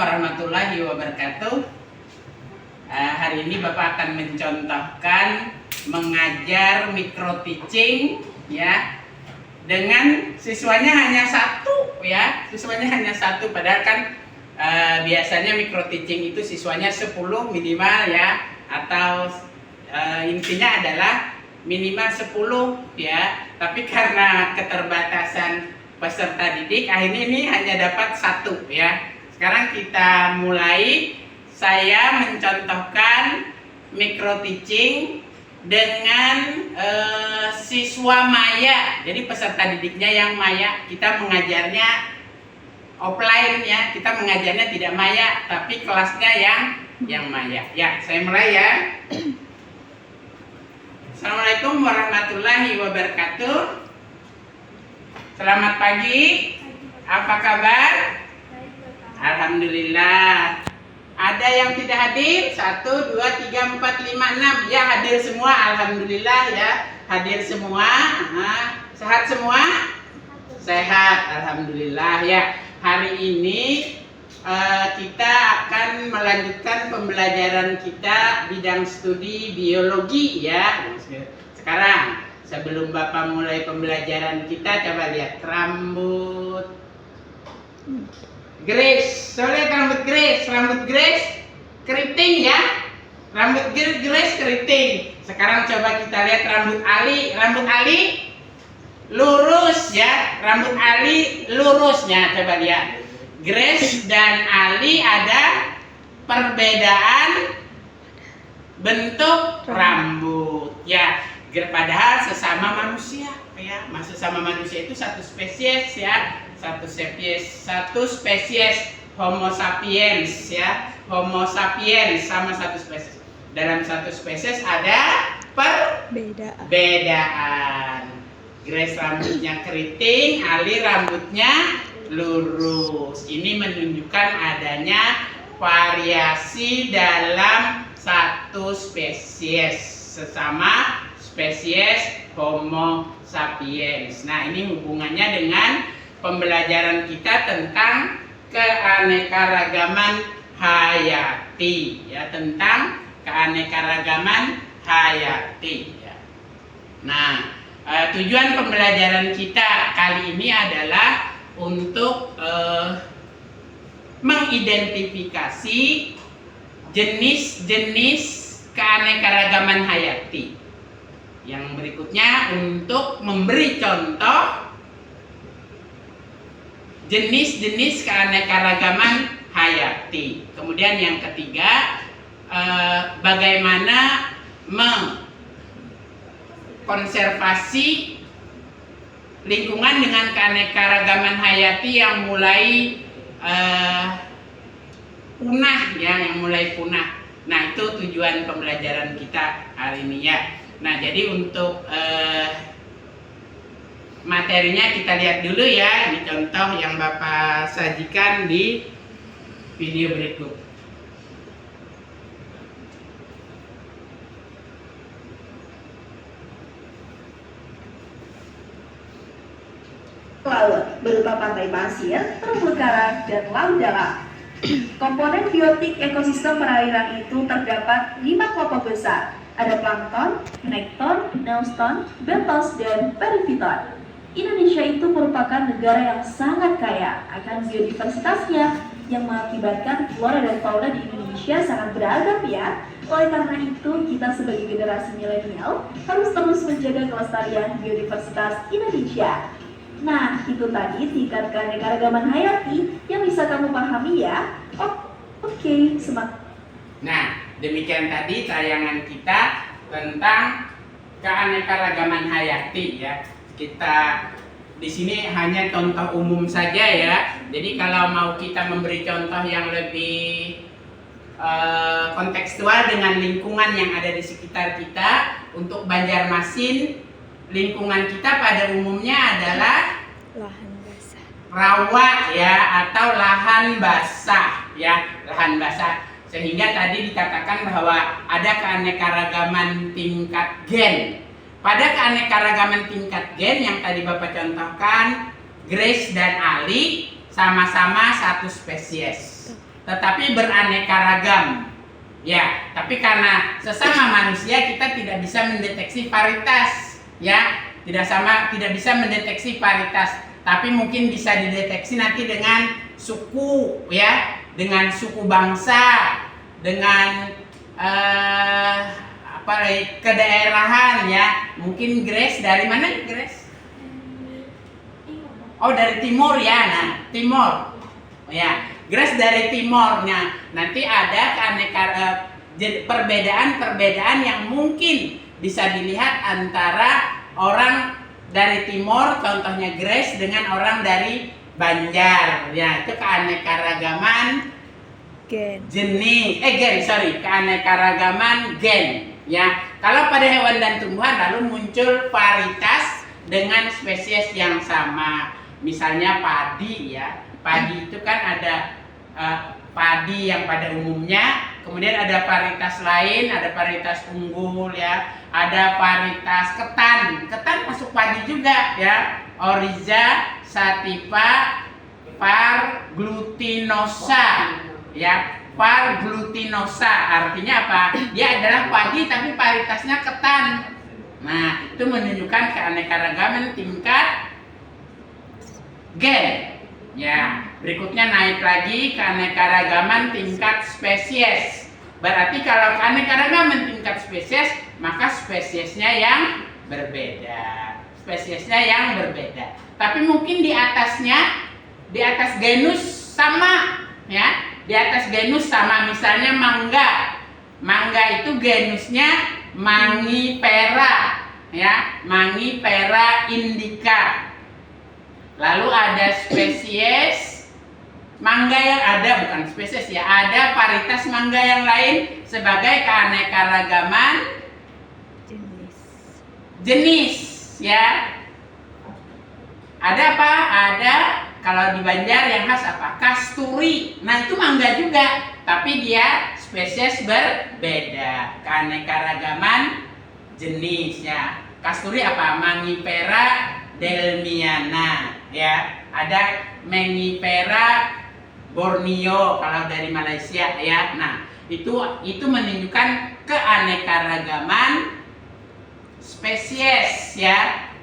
warahmatullahi wabarakatuh. Hari ini Bapak akan mencontohkan mengajar micro teaching ya, dengan siswanya hanya satu ya, padahal kan biasanya micro teaching itu siswanya 10 minimal ya, atau intinya adalah minimal 10 ya, tapi karena keterbatasan peserta didik akhirnya ini hanya dapat 1 ya. Sekarang kita mulai. Saya mencontohkan micro teaching dengan siswa maya. Jadi peserta didiknya yang maya, kita mengajarnya offline ya, kita mengajarnya tidak maya, tapi kelasnya yang maya. Ya, saya mulai ya. Assalamualaikum warahmatullahi wabarakatuh. Selamat pagi. Apa kabar? Alhamdulillah. Ada yang tidak hadir? 1, 2, 3, 4, 5, 6. Ya, hadir semua. Alhamdulillah ya, hadir semua. Sehat semua? Sehat. Alhamdulillah ya. Hari ini kita akan melanjutkan pembelajaran kita bidang studi biologi ya. Sekarang sebelum Bapak mulai pembelajaran kita, coba lihat rambut Grace. Soalnya rambut Grace keriting ya. Rambut Grace keriting. Sekarang coba kita lihat rambut Ali. Rambut Ali lurus ya. Rambut Ali lurusnya. Coba lihat. Grace dan Ali ada perbedaan bentuk rambut ya. Padahal sesama manusia ya. Sesama manusia itu satu spesies ya. Satu spesies Homo sapiens ya. Homo sapiens sama satu spesies. Dalam satu spesies ada perbedaan. Grace rambutnya keriting, Ali rambutnya lurus. Ini menunjukkan adanya variasi dalam satu spesies sesama spesies Homo sapiens. Nah, ini hubungannya dengan pembelajaran kita tentang keanekaragaman hayati ya, tentang keanekaragaman hayati ya. Nah, tujuan pembelajaran kita kali ini adalah untuk mengidentifikasi jenis-jenis keanekaragaman hayati. Yang berikutnya untuk memberi contoh jenis-jenis keanekaragaman hayati. Kemudian yang ketiga, bagaimana mengkonservasi lingkungan dengan keanekaragaman hayati yang mulai punah ya, Nah, itu tujuan pembelajaran kita hari ini ya. Nah, jadi untuk materinya kita lihat dulu ya. Ini contoh yang Bapak sajikan di video berikut. Laut berupa pantai pasir, terumbu karang, dan laut dalam. Komponen biotik ekosistem perairan itu terdapat 5 kelompok besar. Ada plankton, nekton, neoston, bentos, dan perifiton. Indonesia itu merupakan negara yang sangat kaya akan biodiversitasnya yang mengakibatkan flora dan fauna di Indonesia sangat beragam ya. Oleh karena itu, kita sebagai generasi milenial harus terus menjaga kelestarian biodiversitas Indonesia. Nah, itu tadi tingkat keanekaragaman hayati yang bisa kamu pahami ya. Oke, semangat. Nah, demikian tadi tayangan kita tentang keanekaragaman hayati ya. Kita di sini hanya contoh umum saja ya. Jadi kalau mau kita memberi contoh yang lebih kontekstual dengan lingkungan yang ada di sekitar kita, untuk Banjarmasin, lingkungan kita pada umumnya adalah lahan basah, rawa ya, atau lahan basah ya, lahan basah. Sehingga tadi dikatakan bahwa ada keanekaragaman tingkat gen. Pada keanekaragaman tingkat gen yang tadi Bapak contohkan, Grace dan Ali sama-sama satu spesies. tetapi beraneka ragam. Ya, tapi karena sesama manusia kita tidak bisa mendeteksi varietas, ya, tidak bisa mendeteksi varietas, tapi mungkin bisa dideteksi nanti dengan suku, ya, dengan suku bangsa, dengan kedaerahan, ya, mungkin Grace dari mana, Grace? Oh, dari timur, ya, nah, timur, ya. Grace dari timurnya, nanti ada perbedaan-perbedaan yang mungkin bisa dilihat antara orang dari timur, contohnya Grace, dengan orang dari Banjar, ya, itu keanekaragaman keanekaragaman gen, ya. Kalau pada hewan dan tumbuhan lalu muncul varietas dengan spesies yang sama, misalnya padi, ya. Padi itu kan ada padi yang pada umumnya, kemudian ada varietas lain, ada varietas unggul, ya, ada varietas ketan masuk padi juga, ya, Oryza sativa parglutinosa, ya, parglutinosa artinya apa? Dia adalah padi tapi varietasnya ketan. Nah, itu menunjukkan keanekaragaman tingkat gen. Ya, berikutnya naik lagi keanekaragaman tingkat spesies. Berarti kalau keanekaragaman tingkat spesies, maka spesiesnya yang berbeda. Tapi mungkin di atas genus sama, ya. Di atas genus sama, misalnya mangga. Mangga itu genusnya Mangifera, ya, Mangifera indica. Lalu ada spesies mangga yang ada, bukan spesies, ya, ada varietas mangga yang lain sebagai keanekaragaman jenis, ya. Ada apa? Ada, kalau di Banjar yang khas apa? Kasturi. Nah, itu mangga juga, tapi dia spesies berbeda, keanekaragaman jenis, ya. Kasturi apa? Mangifera delmiana, ya. Ada Mangifera Borneo kalau dari Malaysia, ya. Nah, itu menunjukkan keanekaragaman spesies, ya.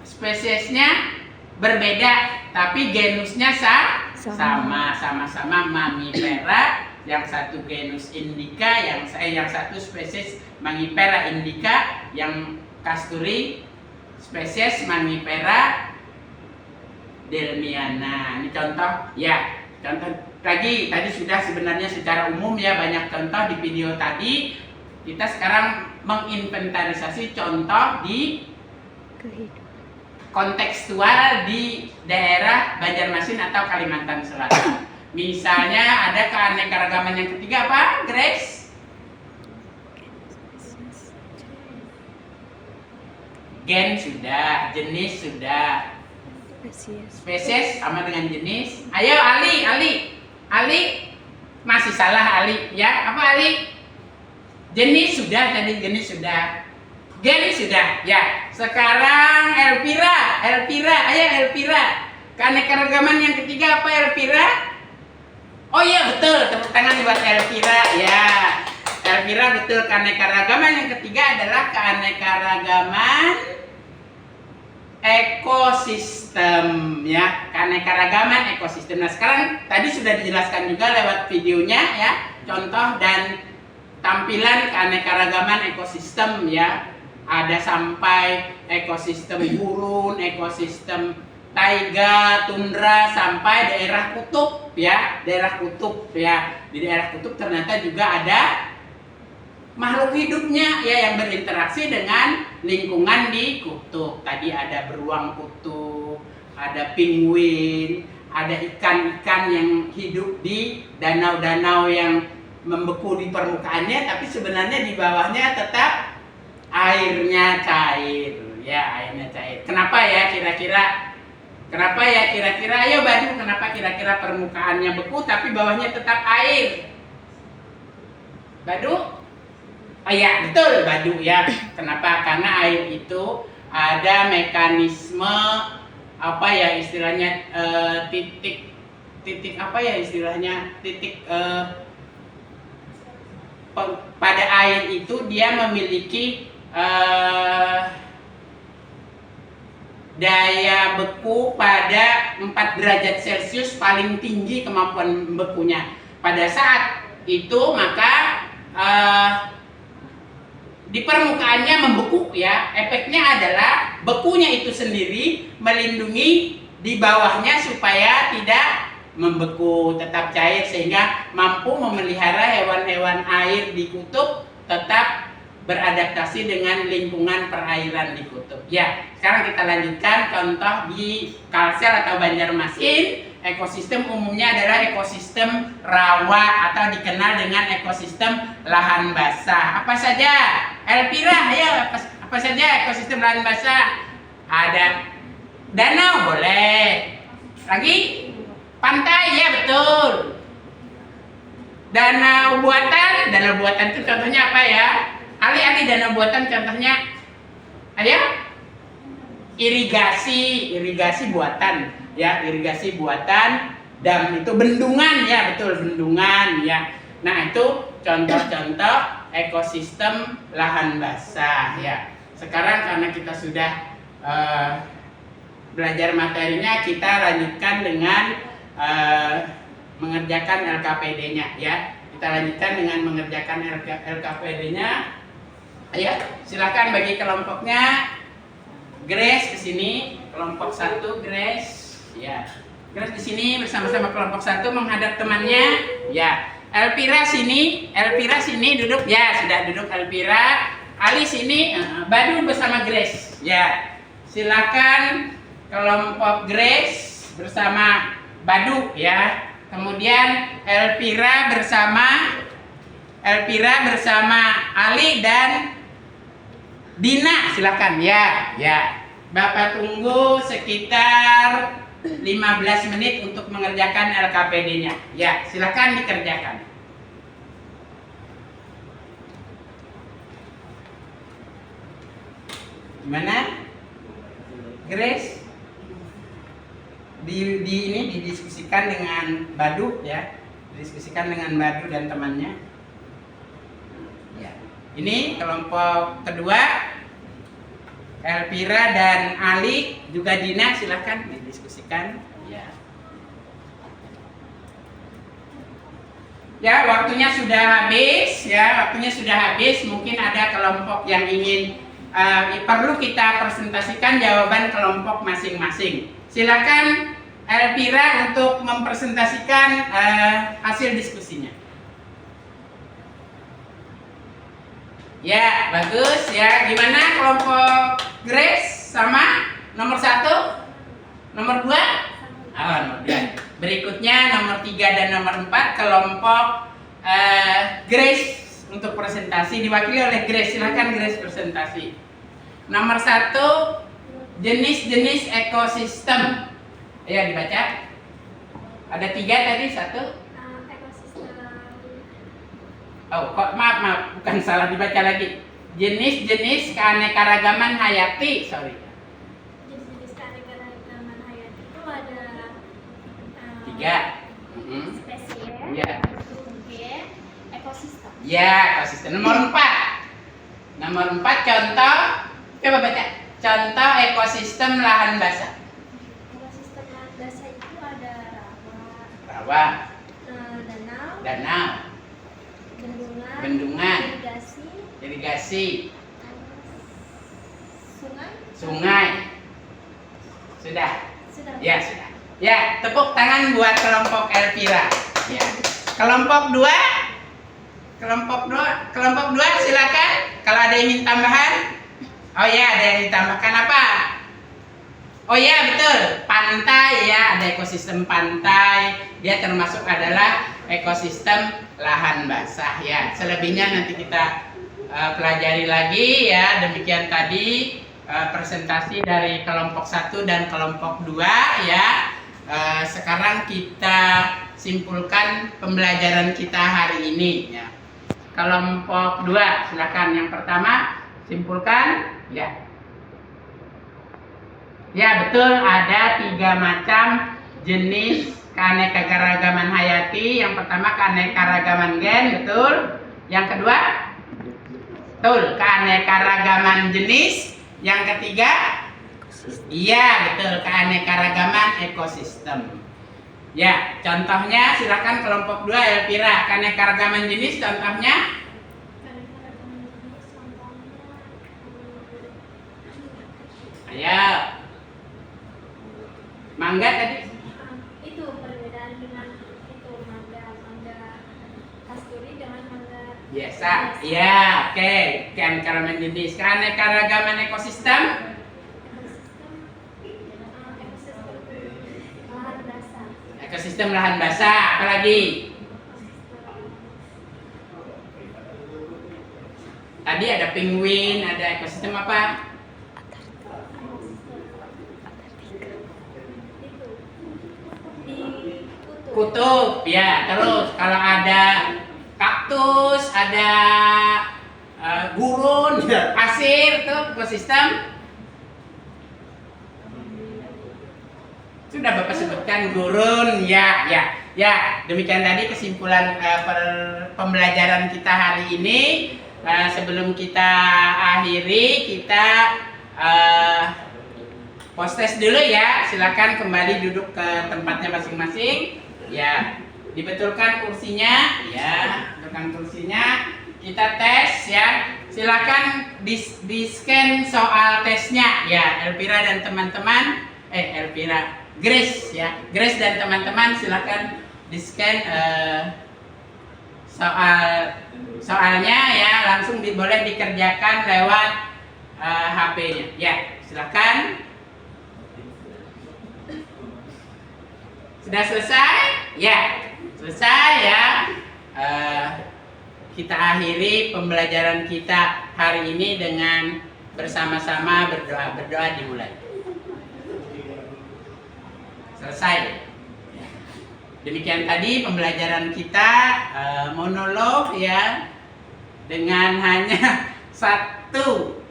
Spesiesnya berbeda, tapi genusnya sama-sama Mangifera. Yang satu genus indica, yang satu spesies Mangifera indica, yang Kasturi spesies Mangifera delmiana. Ini contoh, ya. Contoh tadi sudah sebenarnya secara umum, ya, banyak contoh di video tadi. Kita sekarang menginventarisasi contoh di kontekstual di daerah Banjarmasin atau Kalimantan Selatan. Misalnya ada keanekaragaman yang ketiga apa, Grace? Gen sudah, jenis sudah, spesies sama dengan jenis. Ayo Ali masih salah Ali, ya. Apa Ali? Jenis sudah, tadi jenis sudah, gen sudah, ya. Sekarang Elvira, ayo Elvira. Keanekaragaman yang ketiga apa, Elvira? Oh iya, betul, tepuk tangan buat Elvira, ya. Elvira betul, keanekaragaman yang ketiga adalah keanekaragaman ekosistem, ya, keanekaragaman ekosistem. Nah, sekarang tadi sudah dijelaskan juga lewat videonya, ya, contoh dan tampilan keanekaragaman ekosistem, ya. Ada sampai ekosistem gurun, ekosistem taiga, tundra, sampai daerah kutub, ya, daerah kutub, ya. Di daerah kutub ternyata juga ada makhluk hidupnya, ya, yang berinteraksi dengan lingkungan di kutub. Tadi ada beruang kutub, ada penguin, ada ikan-ikan yang hidup di danau-danau yang membeku di permukaannya, tapi sebenarnya di bawahnya tetap airnya cair, ya, airnya cair. Kenapa ya kira-kira? Ayo Badu, kenapa kira-kira permukaannya beku tapi bawahnya tetap air? Badu? Oh ya, betul Badu, ya. Kenapa? Karena air itu ada mekanisme apa ya istilahnya, titik apa ya istilahnya, titik pada air itu dia memiliki daya beku pada 4 derajat Celcius paling tinggi kemampuan bekunya. Pada saat itu maka di permukaannya membeku ya. Efeknya adalah bekunya itu sendiri melindungi di bawahnya supaya tidak membeku, tetap cair, sehingga mampu memelihara hewan-hewan air di kutub tetap beradaptasi dengan lingkungan perairan di kutub. Ya, sekarang kita lanjutkan contoh di Kalsel atau Banjarmasin. Ekosistem umumnya adalah ekosistem rawa atau dikenal dengan ekosistem lahan basah. Apa saja? Elvira, ayo, apa saja ekosistem lahan basah? Ada danau, boleh. Lagi? Pantai, ya betul. Danau buatan itu contohnya apa ya? Ali danau buatan contohnya, ayo, irigasi buatan, ya, irigasi buatan, dam itu bendungan, ya betul, bendungan, ya. Nah itu contoh-contoh ekosistem lahan basah, ya. Sekarang karena kita sudah belajar materinya, kita lanjutkan dengan mengerjakan LKPD-nya, ya. Kita lanjutkan dengan mengerjakan LKPD-nya. Ayo, silakan bagi kelompoknya. Grace ke sini, kelompok 1 Grace. Ya. Grace di sini bersama-sama kelompok 1 menghadap temannya. Ya. Elvira sini duduk. Ya, sudah duduk Elvira. Ali sini, Badu bersama Grace. Ya. Silakan kelompok Grace bersama Badu, ya. Kemudian Elvira bersama Ali dan Dina, silakan, ya. Bapak tunggu sekitar 15 menit untuk mengerjakan LKPD-nya. Ya, silakan dikerjakan. Gimana? Grace? Ini didiskusikan dengan Badu, ya. Didiskusikan dengan Badu dan temannya. Ya. Ini kelompok kedua, Elvira dan Ali, juga Dina, silahkan didiskusikan. Ya. Ya, waktunya sudah habis, ya, waktunya sudah habis. Mungkin ada kelompok yang ingin perlu kita presentasikan jawaban kelompok masing-masing. Silakan Elvira untuk mempresentasikan hasil diskusinya. Ya, bagus ya. Gimana kelompok Grace sama nomor 1? Nomor 2? Oh, nomor 2. Berikutnya nomor 3 dan nomor 4 kelompok Grace untuk presentasi diwakili oleh Grace. Silakan Grace presentasi. Nomor 1, jenis-jenis ekosistem. Ayo dibaca. Ada 3 tadi, 1. Oh, kok maaf, bukan salah dibaca lagi. Jenis-jenis keanekaragaman hayati, sorry. Jenis-jenis keanekaragaman hayati itu ada 3. spesies, Ya. ekosistem. Ya, ekosistem. Nomor 4. Nomor 4 contoh. Coba baca. Contoh ekosistem lahan basah. Ekosistem lahan basah itu ada Rawa, danau, bendungan, irigasi, sungai. Sudah? Ya, sudah. Ya, tepuk tangan buat kelompok Elvira. Ya. Kelompok 2 silakan. Kalau ada yang ingin tambahan. Oh ya, ada yang ditambahkan apa? Oh ya, betul. Pantai, ya, ada ekosistem pantai. Dia termasuk adalah ekosistem lahan basah, ya. Selebihnya nanti kita pelajari lagi, ya. Demikian tadi presentasi dari kelompok 1 dan kelompok 2, ya. Sekarang kita simpulkan pembelajaran kita hari ini, ya. Kelompok 2, silakan. Yang pertama simpulkan, ya. Ya betul, ada 3 macam jenis keanekaragaman hayati. Yang pertama keanekaragaman gen, betul. Yang kedua, betul, keanekaragaman jenis. Yang ketiga, iya betul, keanekaragaman ekosistem. Ya, contohnya silakan kelompok 2 Elvira, keanekaragaman jenis contohnya. Ayo. Mangga tadi. Itu perbedaan dengan itu mangga kasturi dengan mangga Biasa. Ya, oke. Keanekaragaman jenis, keanekaragaman ekosistem. lahan basah. Ekosistem lahan basah, apalagi? Tadi ada penguin, ada ekosistem apa? Itu di Kutub, ya. Terus kalau ada kaktus, ada gurun, pasir, itu ekosistem. Sudah Bapak sebutkan gurun, ya. Demikian tadi kesimpulan pembelajaran kita hari ini. Sebelum kita akhiri, kita post test dulu ya. Silakan kembali duduk ke tempatnya masing-masing. Ya, dibetulkan kursinya. Ya, betulkan kursinya. Kita tes ya. Silakan di scan soal tesnya ya, Elvira dan teman-teman. Elvira, Grace ya. Grace dan teman-teman silakan di scan soalnya ya, langsung boleh dikerjakan lewat HP-nya. Ya, silakan. Sudah selesai? Ya, selesai ya. Kita akhiri pembelajaran kita hari ini dengan bersama-sama berdoa. Berdoa dimulai. Selesai. Demikian tadi pembelajaran kita monolog ya, dengan hanya 1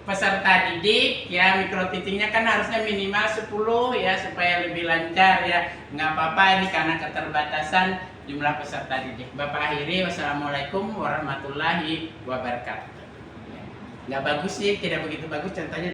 peserta didik ya. Mikro teachingnya kan harusnya minimal 10 ya, supaya lebih lancar ya. Nggak apa-apa ini karena keterbatasan jumlah peserta didik. Bapak akhiri, wassalamualaikum warahmatullahi wabarakatuh. Nggak bagus sih, tidak begitu bagus contohnya.